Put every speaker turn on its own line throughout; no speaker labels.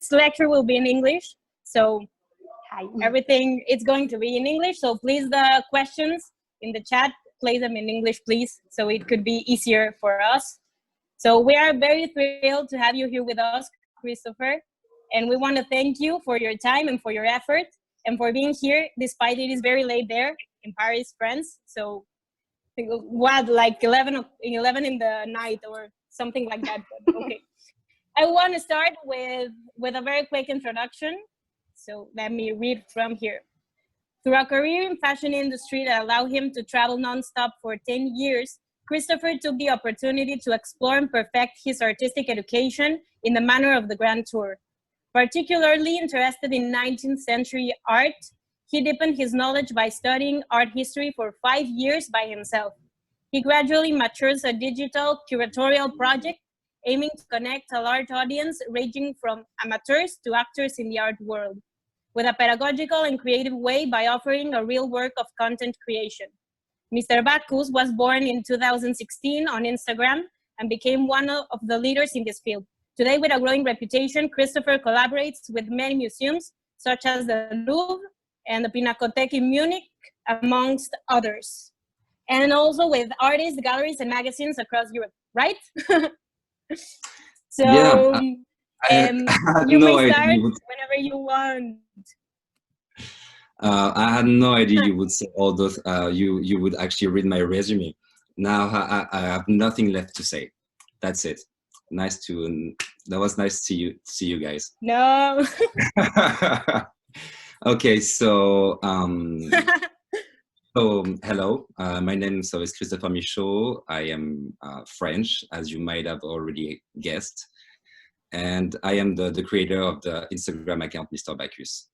this lecture will be in English, so
Hi.
everything is going to be in English. So please, the questions in the chat, play them in English, please, so it could be easier for us. So we are very thrilled to have you here with us, Christopher, and we want to thank you for your time and for your effort and for being here, despite it is very late there in Paris, France. So what, like 11 in the night or something like that. But okay. I want to start with a very quick introduction. So let me read from here. Through a career in fashion industry that allowed him to travel nonstop for 10 years, Christopher took the opportunity to explore and perfect his artistic education in the manner of the Grand Tour. Particularly interested in 19th century art, he deepened his knowledge by studying art history for 5 years by himself. He gradually matures a digital curatorial project aiming to connect a large audience ranging from amateurs to actors in the art world, with a pedagogical and creative way by offering a real work of content creation. Mr. Bacchus was born in 2016 on Instagram and became one of the leaders in this field. Today, with a growing reputation, Christopher collaborates with many museums, such as the Louvre and the Pinakothek in Munich, amongst others. And also with artists, galleries, and magazines across Europe, right? So,
yeah, I had
you
no
may
idea
start
you would,
whenever you want.
I had no idea you would say all those. You would actually read my resume. Now I have nothing left to say. That's it. That was nice to see you guys.
No.
Okay, so hello. My name is Christopher Michaut. I am French, as you might have already guessed, and I am the creator of the Instagram account Mr. Bacchus.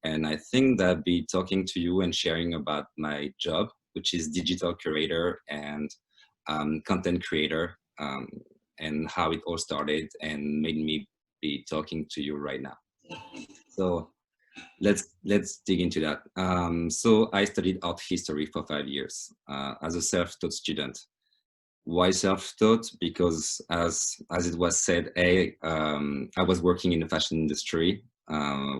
And I think that I'll be talking to you and sharing about my job, which is digital curator and content creator, and how it all started and made me be talking to you right now. So let's dig into that. So I studied art history for 5 years as a self-taught student. Why self-taught? Because as it was said, I was working in the fashion industry,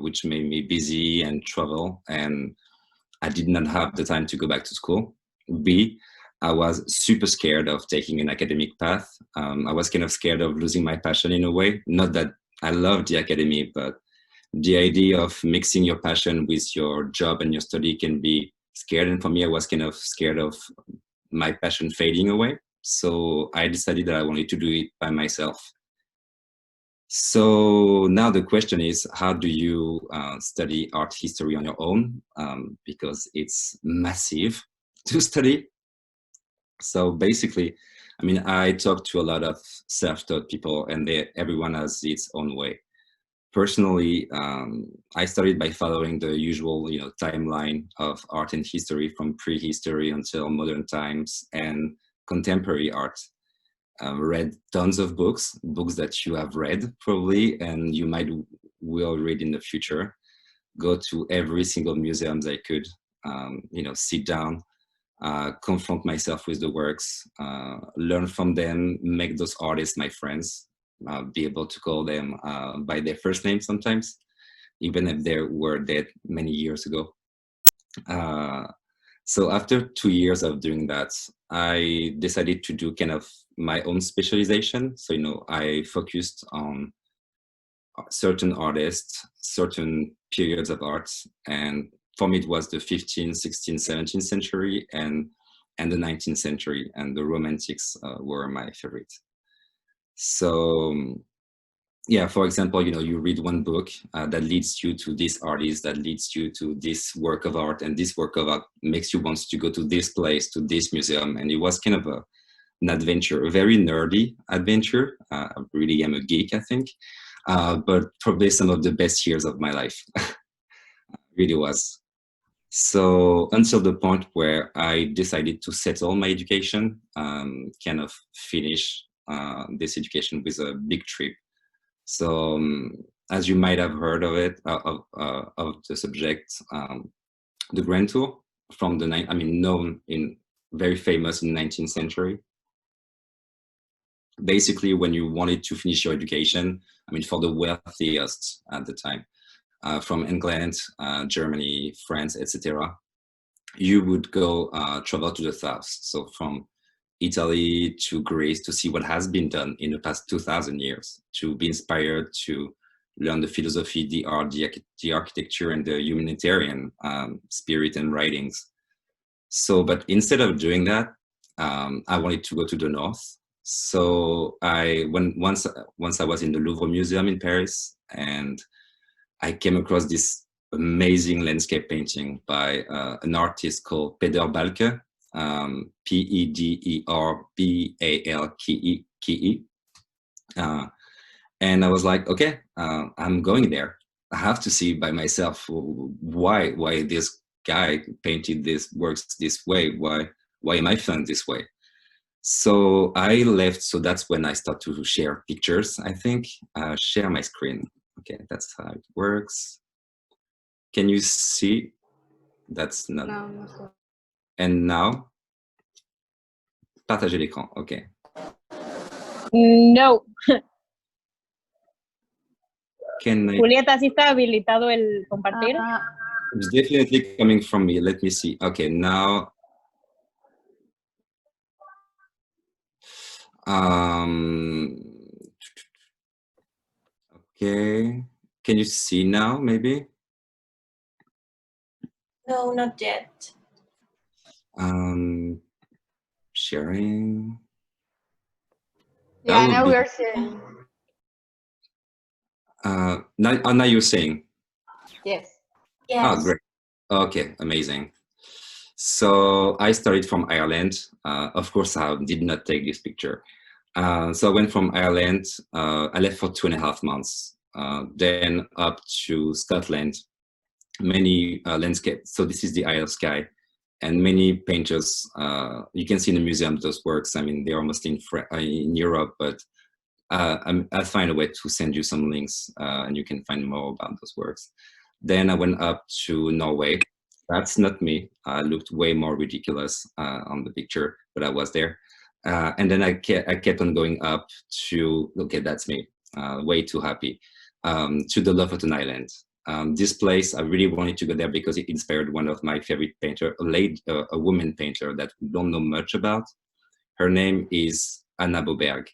which made me busy and travel, and I did not have the time to go back to school. B, I was super scared of taking an academic path. I was kind of scared of losing my passion in a way. Not that I loved the academy, but the idea of mixing your passion with your job and your study can be scared. And for me, I was kind of scared of my passion fading away. So I decided that I wanted to do it by myself. So now the question is, how do you study art history on your own? Because it's massive to study. So basically, I mean, I talk to a lot of self-taught people, and everyone has its own way. Personally, I started by following the usual, timeline of art and history from prehistory until modern times and contemporary art. Read tons of books that you have read probably, and you will read in the future. Go to every single museum I could, sit down, confront myself with the works, learn from them, make those artists my friends, be able to call them by their first name sometimes, even if they were dead many years ago. So after 2 years of doing that, I decided to do kind of my own specialization. So, I focused on certain artists, certain periods of art. And for me, it was the 15th, 16th, 17th century and the 19th century. And the Romantics were my favorite. So, yeah, for example, you read one book that leads you to this artist, that leads you to this work of art, and this work of art makes you want to go to this place, to this museum. And it was kind of an adventure, a very nerdy adventure. I really am a geek, I think, but probably some of the best years of my life. Really was. So until the point where I decided to settle my education, kind of finish this education with a big trip. So as you might have heard of it, of the subject, the Grand Tour from known very famous in the 19th century. basically when you wanted to finish your education, I mean, for the wealthiest at the time, from England, Germany, France, etc., you would go travel to the south. So from Italy to Greece to see what has been done in the past 2,000 years, to be inspired to learn the philosophy, the art, the architecture, and the humanitarian spirit and writings. So, but instead of doing that, I wanted to go to the north. So once I was in the Louvre Museum in Paris, and I came across this amazing landscape painting by an artist called Peder Balke, Pederbalke. And I was like, okay, I'm going there. I have to see by myself why this guy painted this works this way. Why am I found this way? So I left. So that's when I start to share pictures. I think share my screen. Okay, that's how it works. Can you see? That's not.
No.
And now, partager l'écran. Okay.
No.
Julieta,
¿sí está habilitado el compartir?
It's definitely coming from me. Let me see. Okay, now. Okay. Can you see now, maybe?
No, not yet.
Sharing.
Yeah, now we are sharing.
Now you're saying?
Yes. Yes.
Oh, great. Okay, amazing. So I started from Ireland. Of course, I did not take this picture. So I went from Ireland. I left for 2.5 months. Then up to Scotland. Many landscapes. So this is the Isle of Skye. And many painters, you can see in the museum those works. I mean, they're mostly in Europe, but I'll find a way to send you some links and you can find more about those works. Then I went up to Norway. That's not me. I looked way more ridiculous on the picture, but I was there. And then I kept on going up to, okay, that's me, way too happy, to the Lofoten Island. This place, I really wanted to go there because it inspired one of my favorite painters, a woman painter that we don't know much about. Her name is Anna Boberg.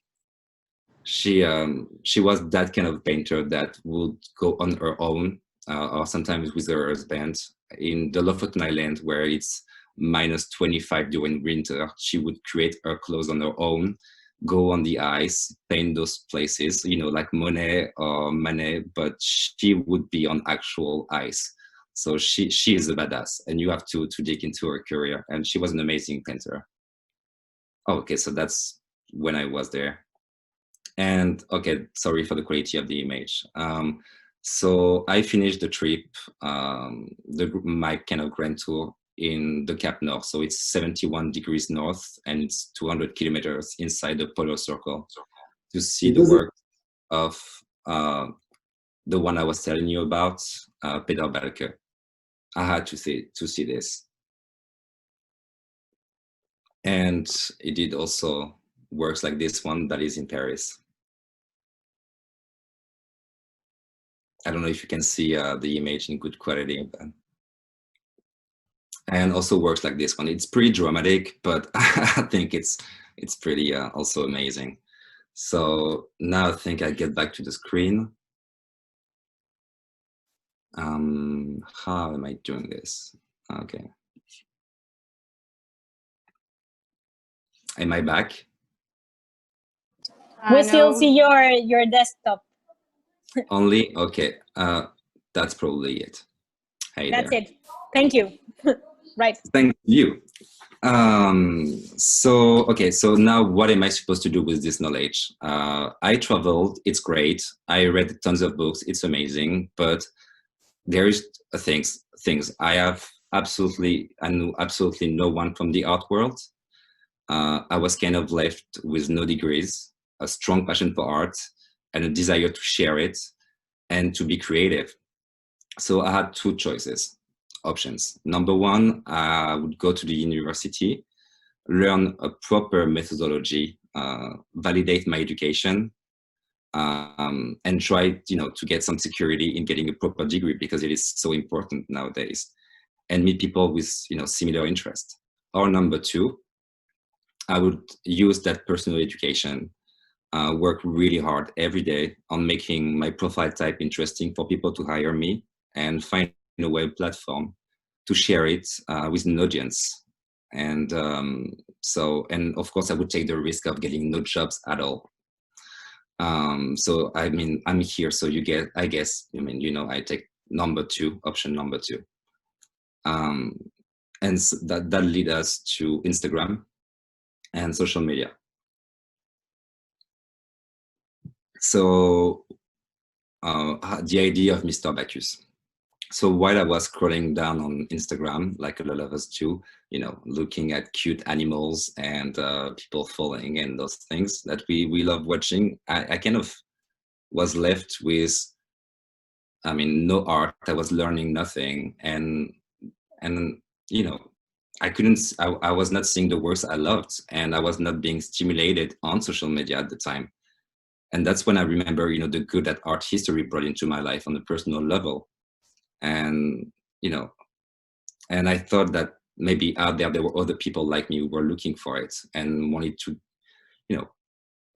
She was that kind of painter that would go on her own or sometimes with her husband in the Lofoten Island where it's -25 during winter. She would create her clothes on her own, go on the ice, paint those places, you know, like Monet or Manet, but she would be on actual ice. So she is a badass, and you have to dig into her career. And she was an amazing painter. Oh, okay, so that's when I was there. And okay, sorry for the quality of the image. So I finished the trip, my kind of grand tour in the Cap North. So it's 71 degrees north and it's 200 kilometers inside the polar circle to see the work of the one I was telling you about, Peder Balke. I had to see this. And it did also works like this one that is in Paris. I don't know if you can see the image in good quality, but... and also works like this one. It's pretty dramatic, but I think it's pretty also amazing. So now I think I get back to the screen. How am I doing this? Okay. Am I back?
We still see your desktop.
Only? Okay. That's probably it. Hey,
that's there. It. Thank you. Right.
Thank you. So, okay, so now what am I supposed to do with this knowledge? I traveled, it's great. I read tons of books, it's amazing, but there is things. I knew absolutely no one from the art world. I was kind of left with no degrees, a strong passion for art, and a desire to share it and to be creative. So I had two options. Number one, I would go to the university, learn a proper methodology validate my education, and try, to get some security in getting a proper degree, because it is so important nowadays, and meet people with, similar interests. Or number two, I would use that personal education, work really hard every day on making my profile type interesting for people to hire me, and find a web platform to share it with an audience. And and of course, I would take the risk of getting no jobs at all. So I mean, I'm here, so I guess, I take option number two. And so that lead us to Instagram and social media. So the idea of Mr. Bacchus. So while I was scrolling down on Instagram, like a lot of us do, looking at cute animals and people falling and those things that we love watching, I kind of was left with, no art. I was learning nothing, and I was not seeing the works I loved, and I was not being stimulated on social media at the time. And that's when I remember, the good that art history brought into my life on a personal level. And, and I thought that maybe out there were other people like me who were looking for it and wanted to,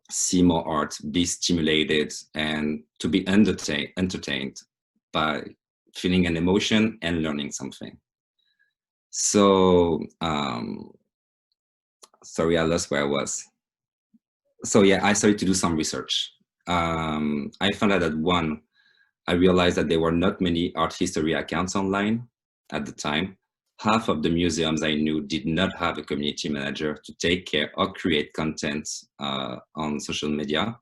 see more art, be stimulated, and to be entertained by feeling an emotion and learning something. So, sorry, I lost where I was. So yeah, I started to do some research. I found out that I realized that there were not many art history accounts online at the time. Half of the museums I knew did not have a community manager to take care or create content on social media.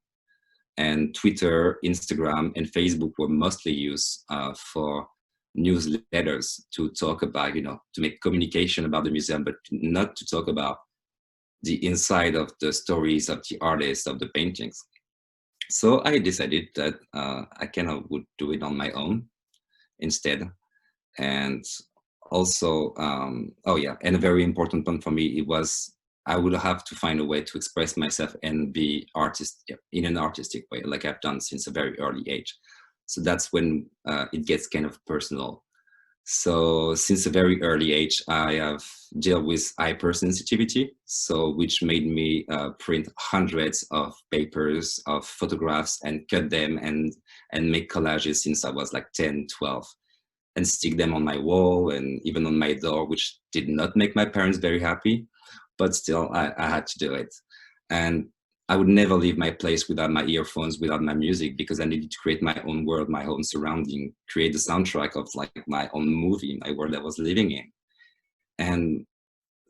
And Twitter, Instagram, and Facebook were mostly used for newsletters to talk about, to make communication about the museum, but not to talk about the inside of the stories of the artists, of the paintings. So I decided that I kind of would do it on my own instead. And also, and a very important point for me, it was I would have to find a way to express myself and be in an artistic way, like I've done since a very early age. So that's when it gets kind of personal. So since a very early age, I have dealt with hypersensitivity, which made me print hundreds of papers of photographs and cut them and make collages since I was like 10, 12, and stick them on my wall and even on my door, which did not make my parents very happy, but still I had to do it. And I would never leave my place without my earphones, without my music, because I needed to create my own world, my own surrounding, create the soundtrack of like my own movie, my world I was living in. And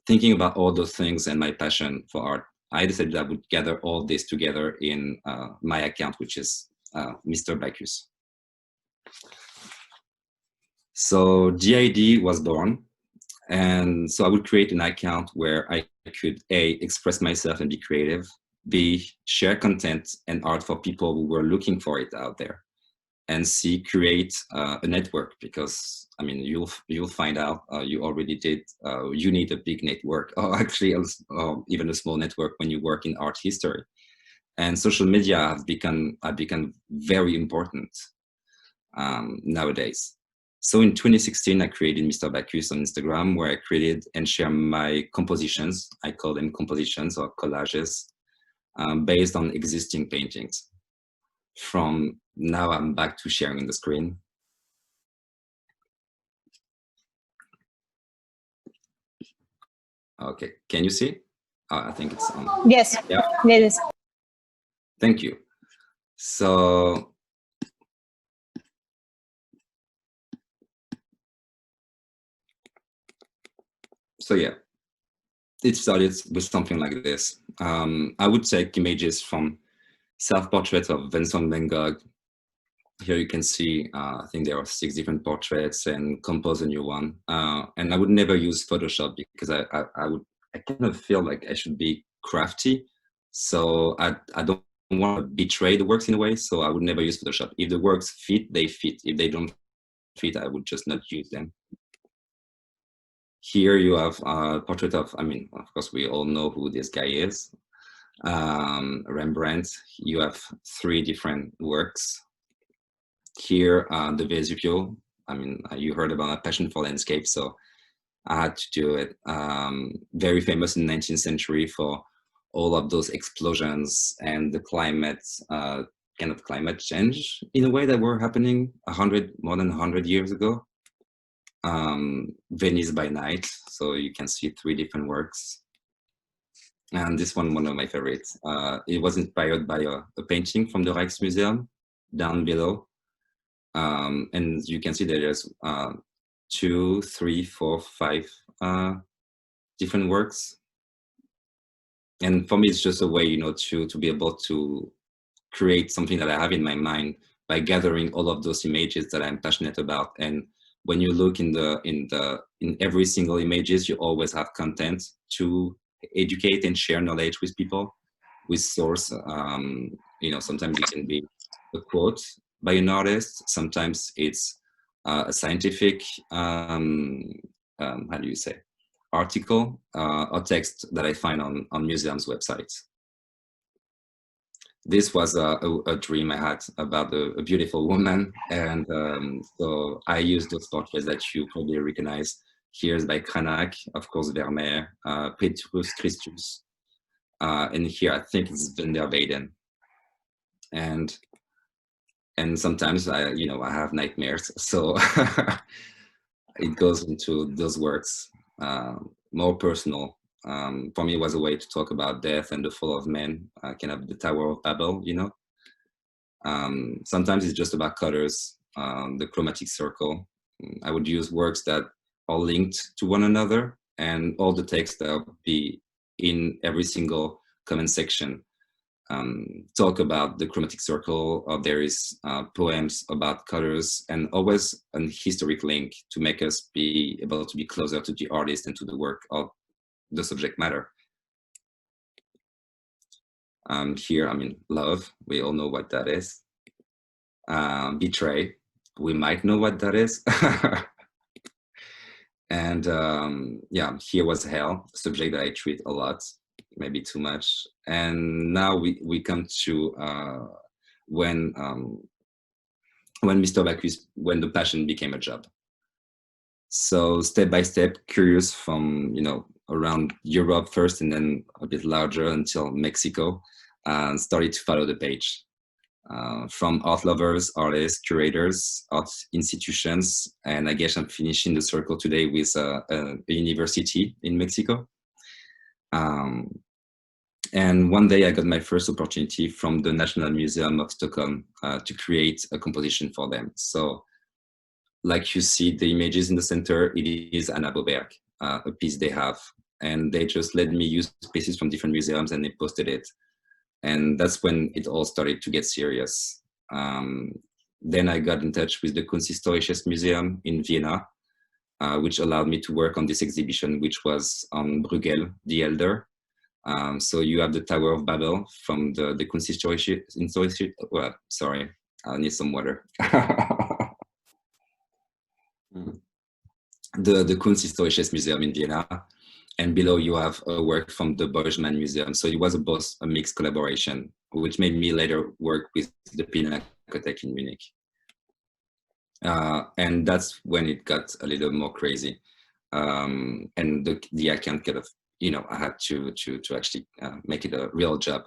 thinking about all those things and my passion for art, I decided I would gather all this together in my account, which is Mr. Bacchus. So the idea was born. And so I would create an account where I could A, express myself and be creative, B, share content and art for people who were looking for it out there, and C, create a network, because I mean, you'll find out, you already did, you need a big network, or actually even a small network when you work in art history. And social media have become very important nowadays. So in 2016, I created Mr. Bacchus on Instagram, where I created and share my compositions. I call them compositions or collages, based on existing paintings. From now, I'm back to sharing the screen. Okay, can you see? I think it's on.
Yes.
Yeah.
Yes.
Thank you. So yeah, it started with something like this. I would take images from self-portrait of Vincent van Gogh. Here you can see, I think there are 6 different portraits, and compose a new one. And I would never use Photoshop, because I kind of feel like I should be crafty. So I don't want to betray the works in a way. So I would never use Photoshop. If the works fit, they fit. If they don't fit, I would just not use them. Here you have a portrait of, I mean, of course, we all know who this guy is. Rembrandt, you have 3 different works. Here, the Vesuvio, I mean, you heard about my passion for landscape, so I had to do it. Very famous in the 19th century for all of those explosions and the climate, kind of climate change in a way that were happening more than 100 years ago. Venice by Night, so you can see 3 different works. And this one of my favorites. It was inspired by a painting from the Rijksmuseum down below. And you can see that there's 2, 3, 4, 5 different works. And for me, it's just a way, you know, to be able to create something that I have in my mind by gathering all of those images that I'm passionate about. And when you look in every single images, you always have content to educate and share knowledge with people, with source. You know, sometimes it can be a quote by an artist. Sometimes it's a scientific, how do you say, article or text that I find on museums' websites. This was a dream I had about a beautiful woman, and so I used those portraits that you probably recognize. Here's by Cranach, of course, Vermeer, Petrus Christus, and here I think it's Van der Weyden. And sometimes I have nightmares, so it goes into those works, more personal. For me, it was a way to talk about death and the fall of man, kind of the Tower of Babel, you know. Sometimes it's just about colors, the chromatic circle. I would use works that are linked to one another, and all the text that will be in every single comment section talk about the chromatic circle, or there is poems about colors, and always an historic link to make us be able to be closer to the artist and to the work of the subject matter. Here, I mean, love, we all know what that is. Betray, we might know what that is. And yeah, here was hell, a subject that I treat a lot, maybe too much. And now we come to when Mr. Bacchus, when the passion became a job. So step by step, curious from, you know, around Europe first, and then a bit larger until Mexico, started to follow the page. From art lovers, artists, curators, art institutions, and I guess I'm finishing the circle today with a university in Mexico. And one day I got my first opportunity from the National Museum of Stockholm to create a composition for them. So like you see the images in the center, it is Anna Boberg, a piece they have. And they just let me use pieces from different museums and they posted it. And that's when it all started to get serious. Then I got in touch with the Kunsthistorisches Museum in Vienna, which allowed me to work on this exhibition, which was on Bruegel the Elder. So you have the Tower of Babel from the Kunsthistorische, well, sorry, I need some water. The Kunsthistorisches Museum in Vienna. And below you have a work from the Bergman Museum. So it was both a mixed collaboration, which made me later work with the Pinakothek in Munich. And that's when it got a little more crazy. And the account kind of, you know, I had to actually make it a real job.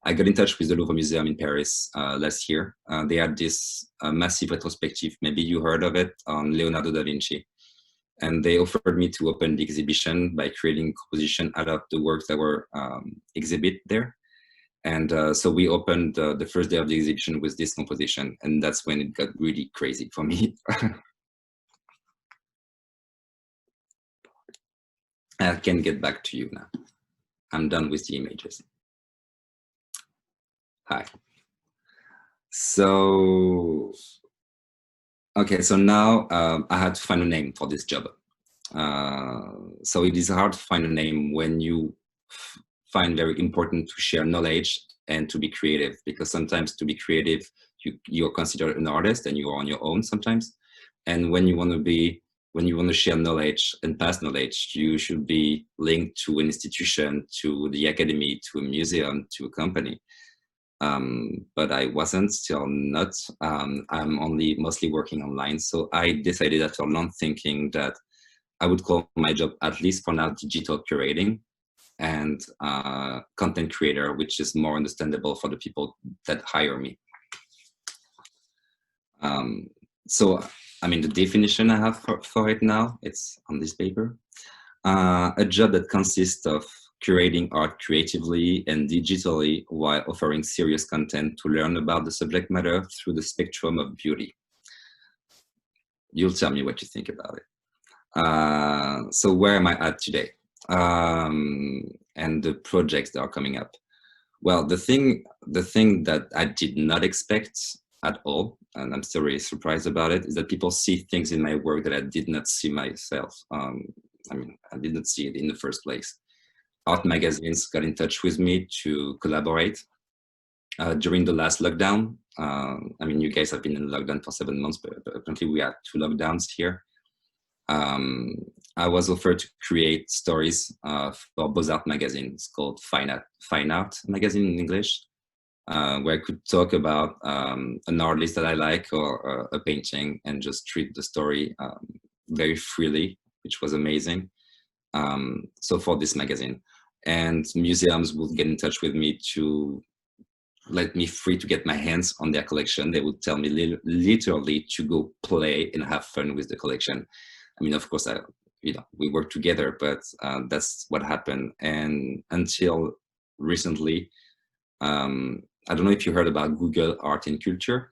I got in touch with the Louvre Museum in Paris last year. They had this massive retrospective, maybe you heard of it, on Leonardo da Vinci. And they offered me to open the exhibition by creating composition out of the works that were exhibit there. And so we opened the first day of the exhibition with this composition, and that's when it got really crazy for me. I can get back to you now. I'm done with the images. Hi. So, okay, so now I had to find a name for this job. So it is hard to find a name when you find very important to share knowledge and to be creative, because sometimes to be creative, you're considered an artist and you are on your own sometimes. And when you want to be when you want to share knowledge and pass knowledge, you should be linked to an institution, to the academy, to a museum, to a company. But I wasn't, still not. I'm only mostly working online. So I decided after long thinking that I would call my job, at least for now, digital curating and content creator, which is more understandable for the people that hire me. So, I mean, the definition I have for it now, it's on this paper. A job that consists of curating art creatively and digitally while offering serious content to learn about the subject matter through the spectrum of beauty. You'll tell me what you think about it. So where am I at today? And the projects that are coming up. Well, the thing that I did not expect at all, and I'm still really surprised about it, is that people see things in my work that I did not see myself. I mean, I didn't see it in the first place. Art magazines got in touch with me to collaborate during the last lockdown. I mean, you guys have been in lockdown for 7 months, but apparently we had 2 lockdowns here. I was offered to create stories for Beaux-Arts magazine. It's called Fine Art magazine in English, where I could talk about an artist that I like or a painting and just treat the story very freely, which was amazing. So for this magazine, and museums would get in touch with me to let me free to get my hands on their collection. They would tell me literally to go play and have fun with the collection. I mean, of course, we work together, but that's what happened. And until recently, I don't know if you heard about Google Art and Culture.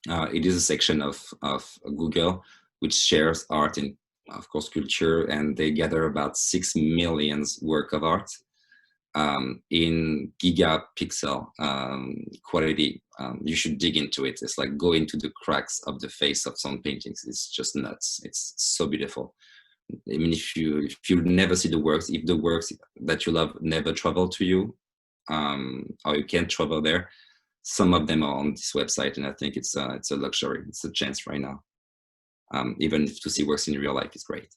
It is a section of Google which shares art and, of course, culture, and they gather about 6 million work of art in gigapixel quality. You should dig into it. It's like go into the cracks of the face of some paintings. It's just nuts. It's so beautiful. I mean, if you never see the works, if the works that you love never travel to you, or you can't travel there, some of them are on this website, and I think it's a luxury. It's a chance right now. Even if to see works in real life is great.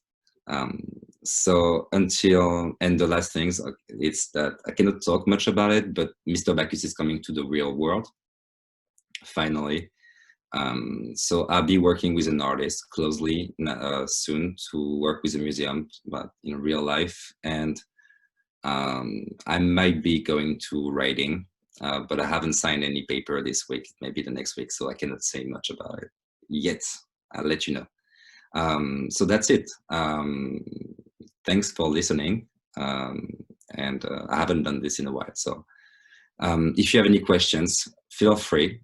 So until, and the last things, it's that I cannot talk much about it, but Mr. Bacchus is coming to the real world, finally. So I'll be working with an artist closely soon to work with a museum, but in real life. And I might be going to writing, but I haven't signed any paper this week, maybe the next week, so I cannot say much about it yet. I'll let you know. So that's it. Thanks for listening. And I haven't done this in a while. So if you have any questions, feel free.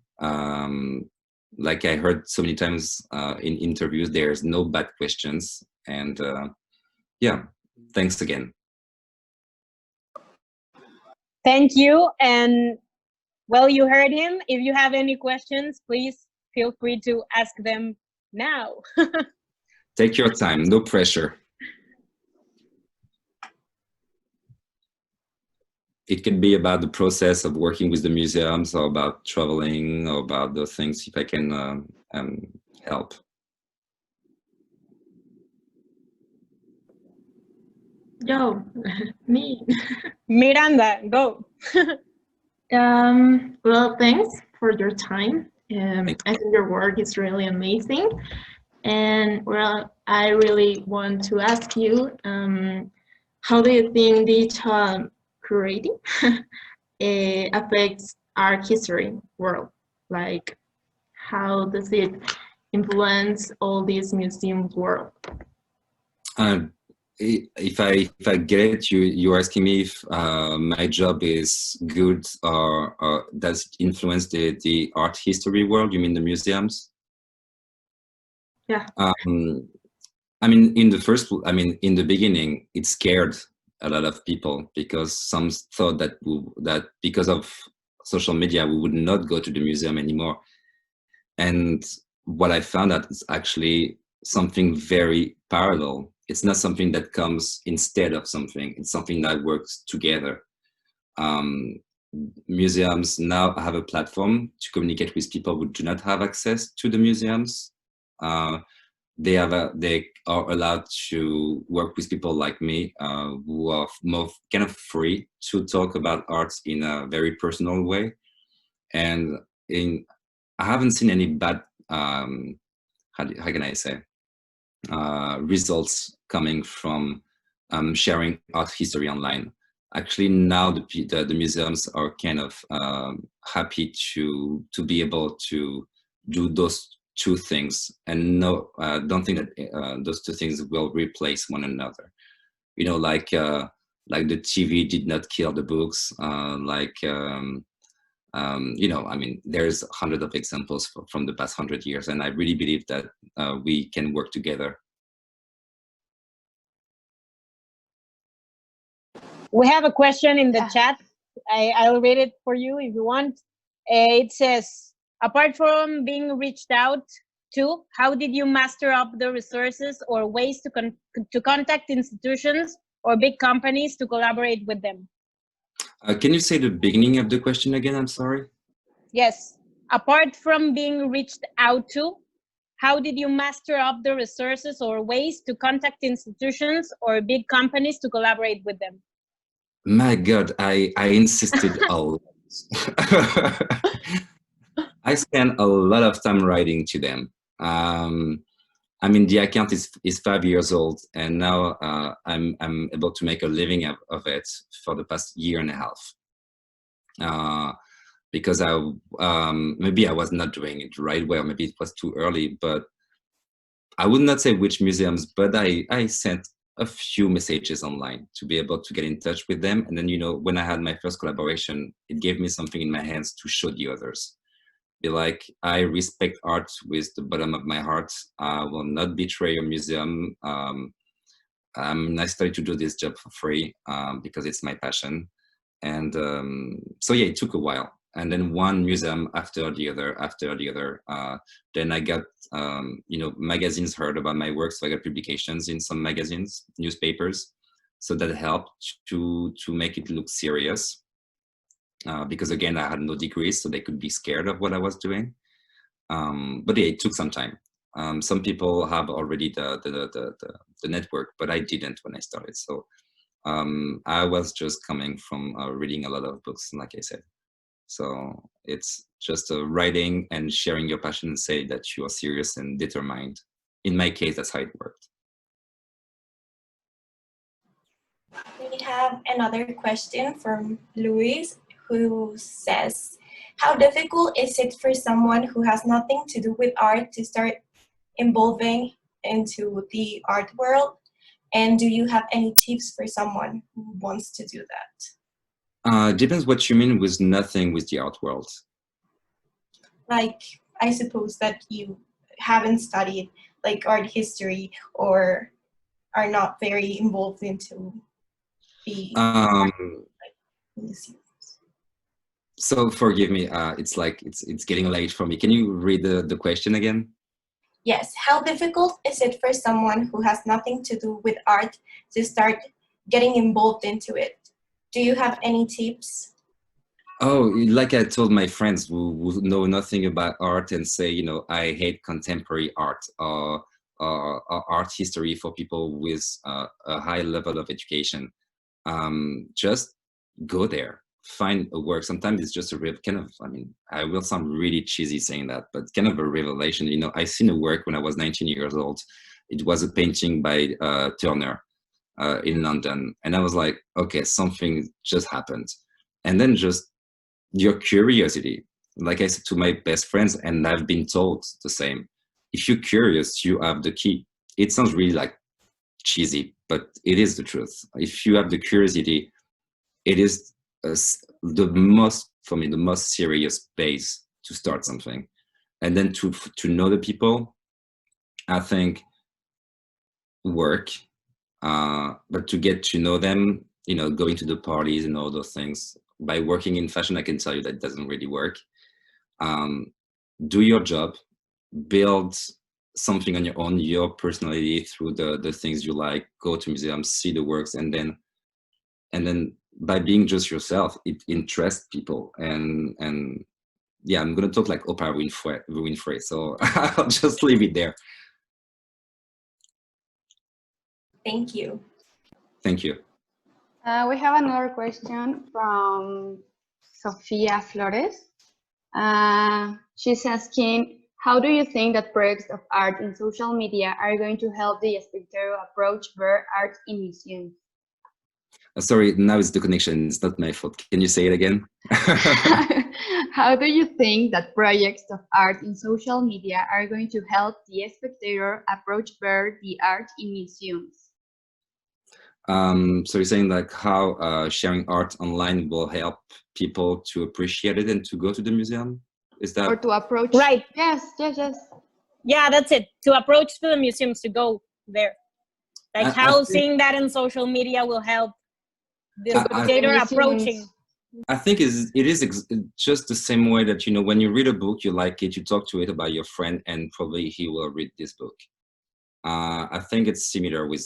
Like I heard so many times in interviews, there's no bad questions. And yeah, thanks again.
Thank you. And well, you heard him. If you have any questions, please feel free to ask them now.
Take your time, no pressure. It can be about the process of working with the museums, or about traveling, or about those things, if I can help.
Yo, me.
Miranda, go.
Well, thanks for your time. I think your work is really amazing. And well, I really want to ask you, how do you think digital curating affects art history world? Like, how does it influence all these museums world?
If I get it, you're asking me if my job is good or does it influence the art history world? You mean the museums?
Yeah.
I mean, in the beginning, it scared a lot of people because some thought that that because of social media, we would not go to the museum anymore. And what I found out is actually something very parallel. It's not something that comes instead of something. It's something that works together. Museums now have a platform to communicate with people who do not have access to the museums. they are allowed to work with people like me who are more kind of free to talk about art in a very personal way. And I haven't seen any bad, how can I say, results coming from sharing art history online. Actually, now the museums are kind of happy to be able to do those two things, and no, don't think that those two things will replace one another. You know, like the TV did not kill the books, you know, I mean, there's hundreds of examples from the past 100 years, and I really believe that we can work together.
We have a question in the chat. I'll read it for you if you want. It says, apart from being reached out to, how did you master up the resources or ways to contact institutions or big companies to collaborate with them?
Can you say the beginning of the question again? I'm sorry.
Yes. Apart from being reached out to, how did you master up the resources or ways to contact institutions or big companies to collaborate with them?
My God, I insisted a lot. I spent a lot of time writing to them. I mean, the account is 5 years old, and now I'm able to make a living of it for the past year and a half. Because maybe I was not doing it right well, maybe it was too early, but I would not say which museums, but I sent a few messages online to be able to get in touch with them. And then, you know, when I had my first collaboration, it gave me something in my hands to show the others. Be like, I respect art with the bottom of my heart. I will not betray your museum. I started to do this job for free because it's my passion. And so yeah, it took a while. And then one museum after the other, then I got, you know, magazines heard about my work, so I got publications in some magazines, newspapers. So that helped to make it look serious. Because again, I had no degrees, so they could be scared of what I was doing. But yeah, it took some time. Some people have already the network, but I didn't when I started. So I was just coming from reading a lot of books, like I said. So it's just writing and sharing your passion and say that you are serious and determined. In my case, that's how it worked.
We have another question from Luis, who says, how difficult is it for someone who has nothing to do with art to start involving into the art world? And do you have any tips for someone who wants to do that?
Depends what you mean with nothing with the art world.
Like, I suppose that you haven't studied like art history or are not very involved into the museums.
So forgive me, it's like it's getting late for me. Can you read the question again?
Yes, how difficult is it for someone who has nothing to do with art to start getting involved into it? Do you have any tips?
Oh, like I told my friends who know nothing about art and say, you know, I hate contemporary art or art history for people with a high level of education. Just go there, find a work. Sometimes it's just a real kind of, I mean, I will sound really cheesy saying that, but kind of a revelation. You know, I seen a work when I was 19 years old. It was a painting by Turner in London. And I was like, okay, something just happened. And then just your curiosity, like I said to my best friends, and I've been told the same, if you're curious, you have the key. It sounds really like cheesy, but it is the truth. If you have the curiosity, it is the most, for me, the most serious base to start something. And then to know the people, I think work, but to get to know them, you know, going to the parties and all those things. By working in fashion, I can tell you that doesn't really work. Do your job, build something on your own, your personality through the things you like, go to museums, see the works, and then by being just yourself, it interests people. And yeah, I'm gonna talk like Oprah Winfrey, so I'll just leave it there.
Thank you.
Thank you.
We have another question from Sofia Flores. She's asking, how do you think that projects of art in social media are going to help the spectator approach their art in museums?
Sorry, now it's the connection. It's not my fault. Can you say it again?
How do you think that projects of art in social media are going to help the spectator approach the art in museums?
So you're saying like how sharing art online will help people to appreciate it and to go to the museum? Is that?
Or to approach?
Right.
Yes.
Yeah, that's it. To approach to the museums, to go there. Like how seeing that in social media will help the spectator approaching.
I think it is just the same way that, you know, when you read a book, you like it, you talk to it about your friend, and probably he will read this book. I think it's similar with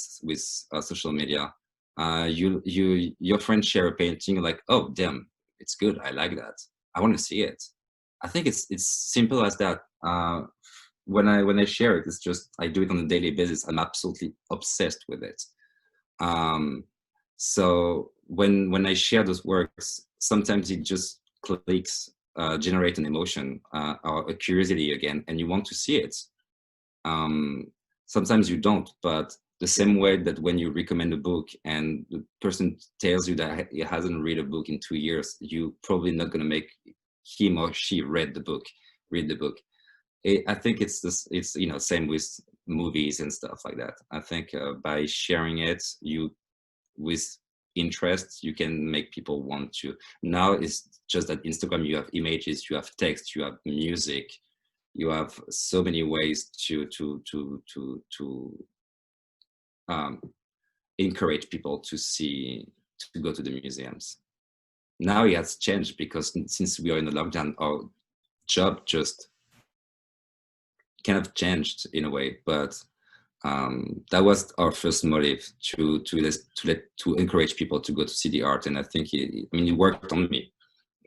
social media. Your friend share a painting, like, oh damn, it's good, I like that, I want to see it. I think it's simple as that. When I share it, it's just I do it on a daily basis. I'm absolutely obsessed with it. So when I share those works, sometimes it just clicks, generate an emotion or a curiosity again, and you want to see it. Sometimes you don't, but the same way that when you recommend a book and the person tells you that he hasn't read a book in 2 years, you probably not going to make him or she read the book. I think it's this. It's, you know, same with movies and stuff like that. I think by sharing it, with interest, you can make people want to. Now it's just that Instagram, you have images, you have text, you have music, you have so many ways to encourage people to go to the museums. Now it has changed because since we are in the lockdown, our job just kind of changed in a way, but that was our first motive to encourage people to go to see the art, and I think it worked on me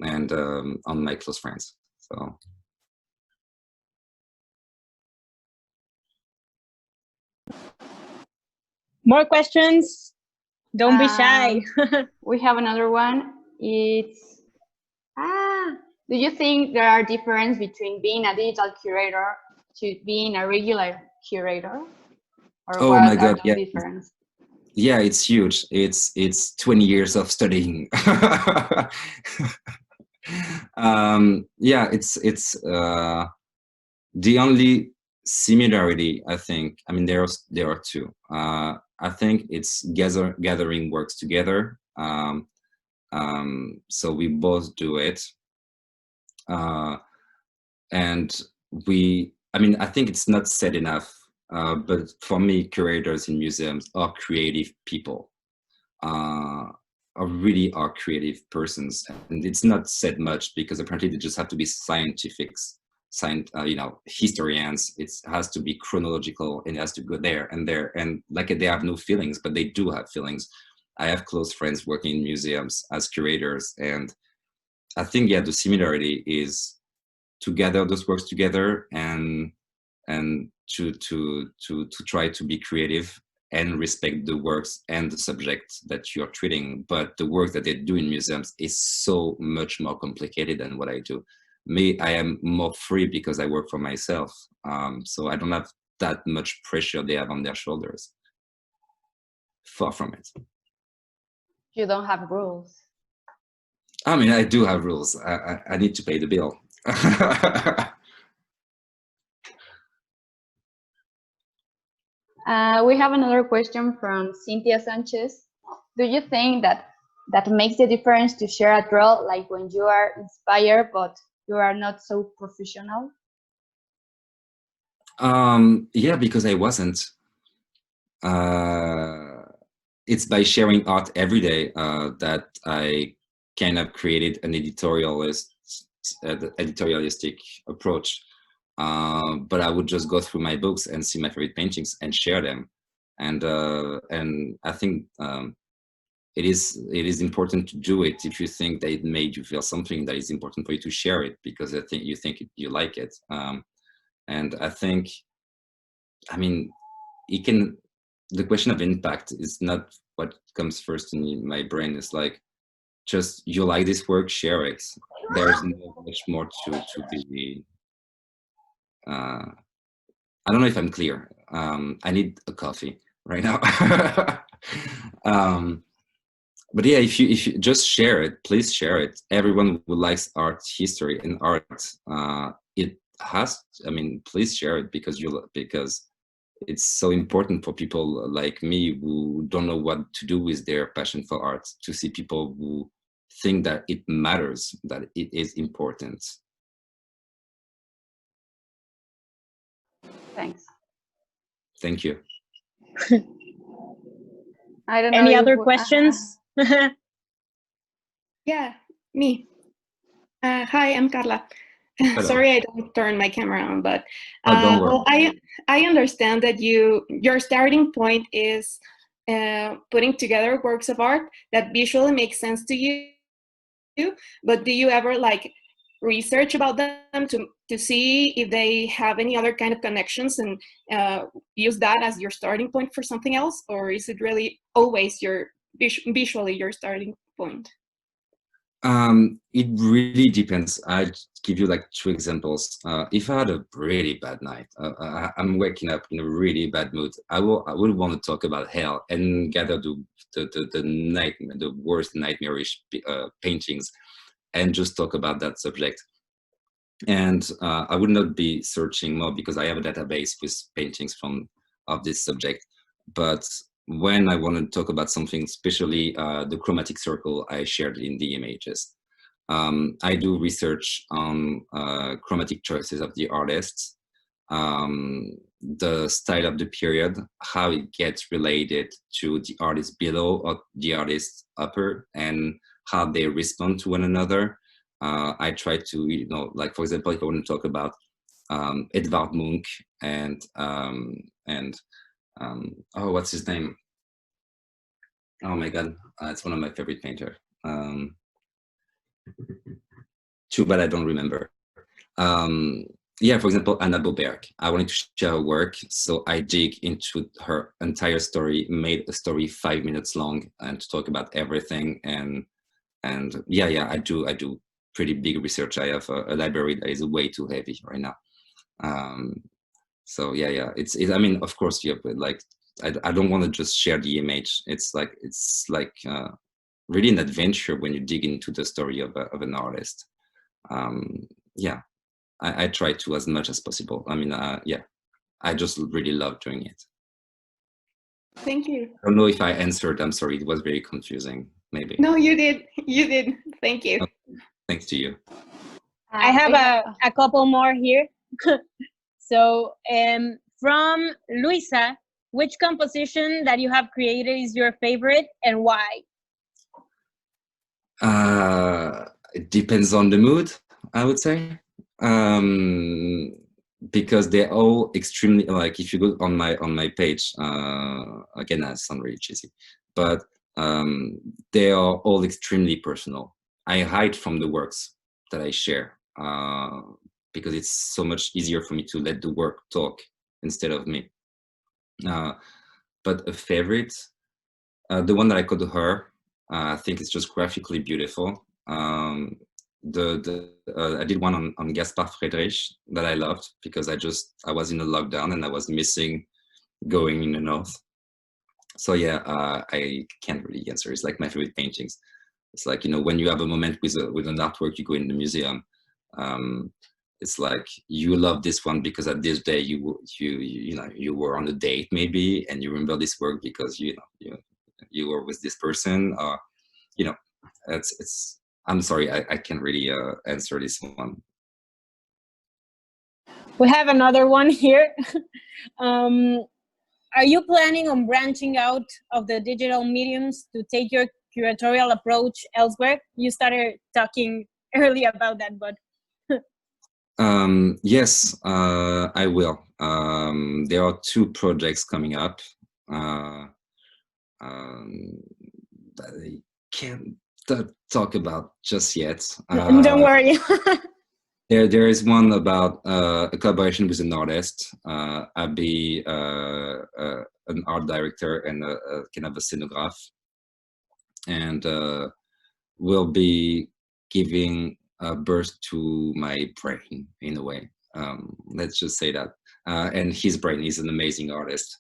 and on my close friends. So.
More questions? Don't be shy.
We have another one. It's do you think there are differences between being a digital curator to being a regular curator? Or
oh my God, yeah.
Difference?
Yeah, it's huge. It's 20 years of studying. Yeah, it's the only similarity, I think. I mean, there are two. I think it's gathering works together. So we both do it, and I think it's not said enough. But for me, curators in museums are creative people, really are creative persons, and it's not said much because apparently they just have to be historians. It has to be chronological, and it has to go there and there, and like they have no feelings, but they do have feelings. I have close friends working in museums as curators, and I think, yeah, the similarity is to gather those works together and to try to be creative and respect the works and the subject that you're treating. But the work that they do in museums is so much more complicated than what I do. Me, I am more free because I work for myself. So I don't have that much pressure they have on their shoulders. Far from it.
You don't have rules.
I mean, I do have rules. I need to pay the bill.
We have another question from Cynthia Sanchez. Do you think that makes the difference to share a draw, like when you are inspired but you are not so professional?
Yeah, because I wasn't. It's by sharing art every day that I kind of created an editorialistic approach. But I would just go through my books and see my favorite paintings and share them, and I think it is important to do it if you think that it made you feel something, that is important for you to share it because I think you like it, and I think, I mean, it can the question of impact is not what comes first in my brain. It's like, just, you like this work, share it. There's not much more to be. I don't know if I'm clear. I need a coffee right now. But yeah, if you just share it, please share it. Everyone who likes art history and art, it has. I mean, please share it, because it's so important for people like me who don't know what to do with their passion for art, to see people who think that it matters, that it is important.
Thanks.
Thank you.
I don't know.
Any other questions?
Yeah, me. Hi, I'm Carla. Sorry, I don't turn my camera on, but
don't worry.
well, I understand that your starting point is putting together works of art that visually make sense to you. But do you ever like research about them to see if they have any other kind of connections and use that as your starting point for something else, or is it really always your visually your starting point?
It really depends. I'll give you like 2 examples. If I had a really bad night, I'm waking up in a really bad mood, I would want to talk about hell and gather the worst nightmarish paintings and just talk about that subject. And I would not be searching more, because I have a database with paintings of this subject. But when I want to talk about something, especially the chromatic circle I shared in the images, I do research on chromatic choices of the artists, the style of the period, how it gets related to the artist below or the artist upper, and how they respond to one another. I try to, like, for example, if I want to talk about Edvard Munch and oh, what's his name? Oh my God, it's one of my favorite painters. Too bad I don't remember. Yeah, for example, Anna Boberg. I wanted to share her work, so I dig into her entire story, made a story 5 minutes long, and to talk about everything. And yeah, I do pretty big research. I have a library that is way too heavy right now. So yeah, it's I mean, of course, you have, like, I don't want to just share the image. It's like really an adventure when you dig into the story of an artist. Yeah, I try to as much as possible. I mean, yeah, I just really love doing it.
Thank you.
I don't know if I answered. I'm sorry, it was very confusing. Maybe.
No, you did. You did. Thank you.
Oh, thanks to you.
I have a couple more here. So from Luisa, which composition that you have created is your favorite and why?
It depends on the mood, I would say. Because they're all extremely, like, if you go on my page, again, I sound really cheesy, but they are all extremely personal. I hide from the works that I share because it's so much easier for me to let the work talk instead of me. But a favorite, the one that I called Her, I think it's just graphically beautiful. I did one on Gaspard Friedrich that I loved because I was in a lockdown and I was missing going in the north. So yeah, I can't really answer. It's like my favorite paintings. It's like, you know, when you have a moment with an artwork, you go in the museum. It's like you love this one because at this day you were on a date maybe, and you remember this work because you were with this person, or it's. I'm sorry, I can't really answer this one.
We have another one here. Are you planning on branching out of the digital mediums to take your curatorial approach elsewhere? You started talking earlier about that, but.
Yes, I will. There are 2 projects coming up that I can't talk about just yet.
Don't worry.
There is one about a collaboration with an artist. I'll be an art director and a kind of a scenograph, and will be giving birth to my brain in a way. Let's just say that. And his brain is an amazing artist,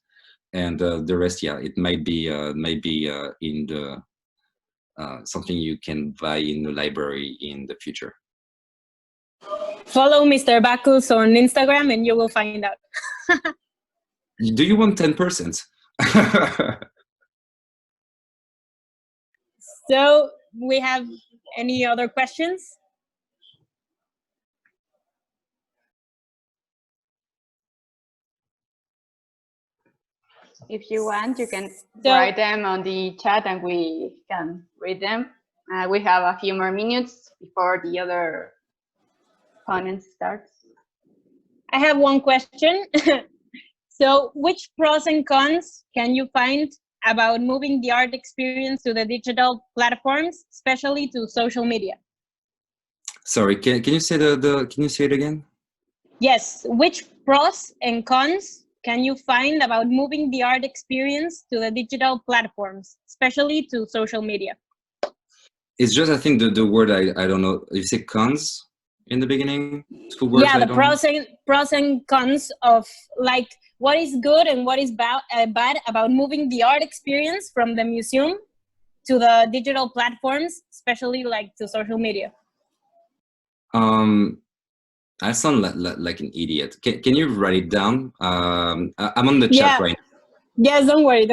and the rest, yeah, it might be in the something you can buy in the library in the future.
Follow Mr. Bacchus on Instagram and you will find out.
Do you want 10%?
So we have any other questions?
If you want, you can write them on the chat and we can read them. We have a few more minutes before the other opponent starts.
I have one question. So which pros and cons can you find about moving the art experience to the digital platforms, especially to social media?
Sorry, can you say can you say it again?
Yes, which pros and cons can you find about moving the art experience to the digital platforms, especially to social media?
It's just, I think the word, I don't know, you say cons in the beginning? Two words,
yeah, the pros and cons of like what is good and what is bad about moving the art experience from the museum to the digital platforms, especially like to social media.
I sound like an idiot. Can you write it down? I'm on the chat right now.
Yes, don't worry.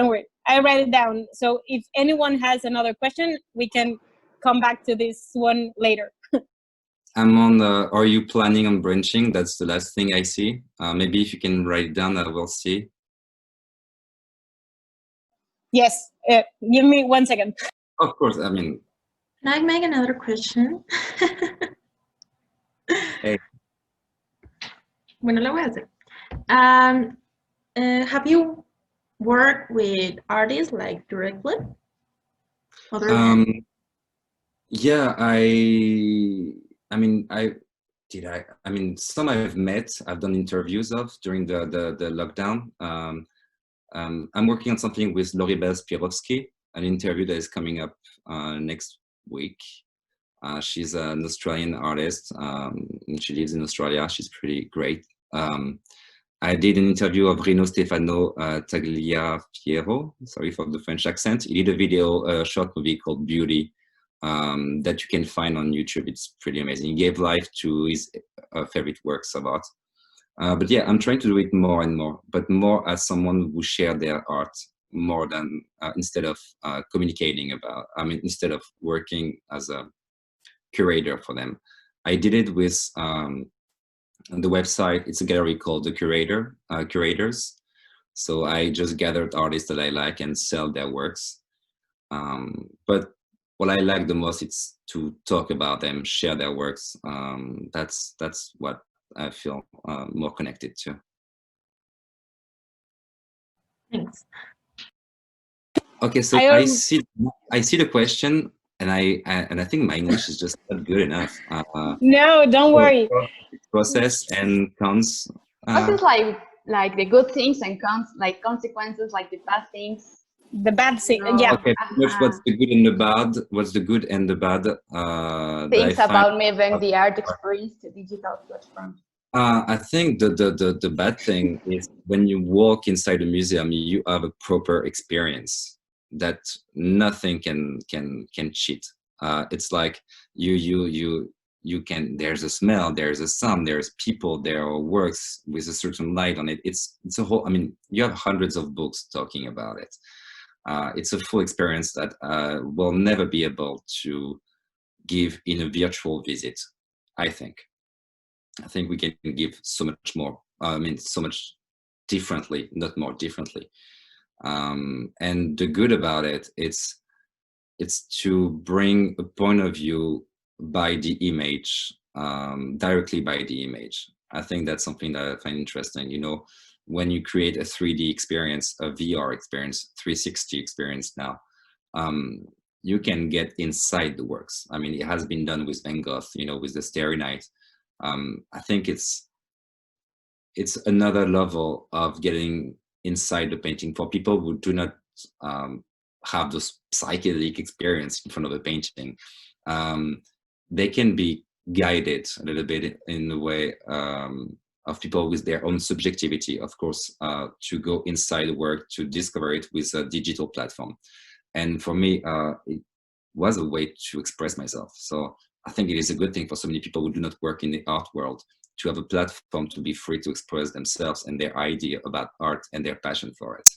I write it down. So if anyone has another question, we can come back to this one later.
I'm on are you planning on branching? That's the last thing I see. Maybe if you can write it down, I will see.
Yes, give me 1 second.
Of course, I mean.
Can I make another question?
Hey.
Bueno, la voy a hacer. Have you worked with artists like directly?
Yeah, I mean, some I've met, I've done interviews of during the lockdown. I'm working on something with Loribel Spirovsky, an interview that is coming up next week. She's an Australian artist. She lives in Australia. She's pretty great. I did an interview of Rino Stefano Tagliafiero, sorry for the French accent. He did a short movie called Beauty that you can find on YouTube. It's pretty amazing. He gave life to his favorite works of art. But yeah, I'm trying to do it more and more, but more as someone who share their art more than instead of communicating about, instead of working as a curator for them. I did it with the website. It's a gallery called the Curators. So I just gathered artists that I like and sell their works. But what I like the most is to talk about them, share their works. That's what I feel more connected to.
Thanks.
Okay, so I see the question, and I think my English is just not good enough.
No, don't worry.
Process and cons.
What is like the good things and consequences, like the bad things?
The bad thing, yeah.
Okay, what's the good and the bad? What's the good and the bad?
Things about moving the art experience to digital platforms.
I think the bad thing is when you walk inside a museum, you have a proper experience that nothing can cheat. It's like you can. There's a smell, there's a sound, there's people, there are works with a certain light on it. It's a whole. You have hundreds of books talking about it. It's a full experience that will never be able to give in a virtual visit. I think we can give so much more. So much differently, not more differently. And the good about it, it's to bring a point of view by the image, directly by the image. I think that's something that I find interesting. When you create a 3D experience, a VR experience, 360 experience now, you can get inside the works. It has been done with Van Gogh, with the Starry Night. I think it's another level of getting inside the painting. For people who do not have those psychedelic experience in front of a painting, they can be guided a little bit in the way of people with their own subjectivity, of course, to go inside the work, to discover it with a digital platform. And for me, it was a way to express myself. So I think it is a good thing for so many people who do not work in the art world to have a platform to be free to express themselves and their idea about art and their passion for it.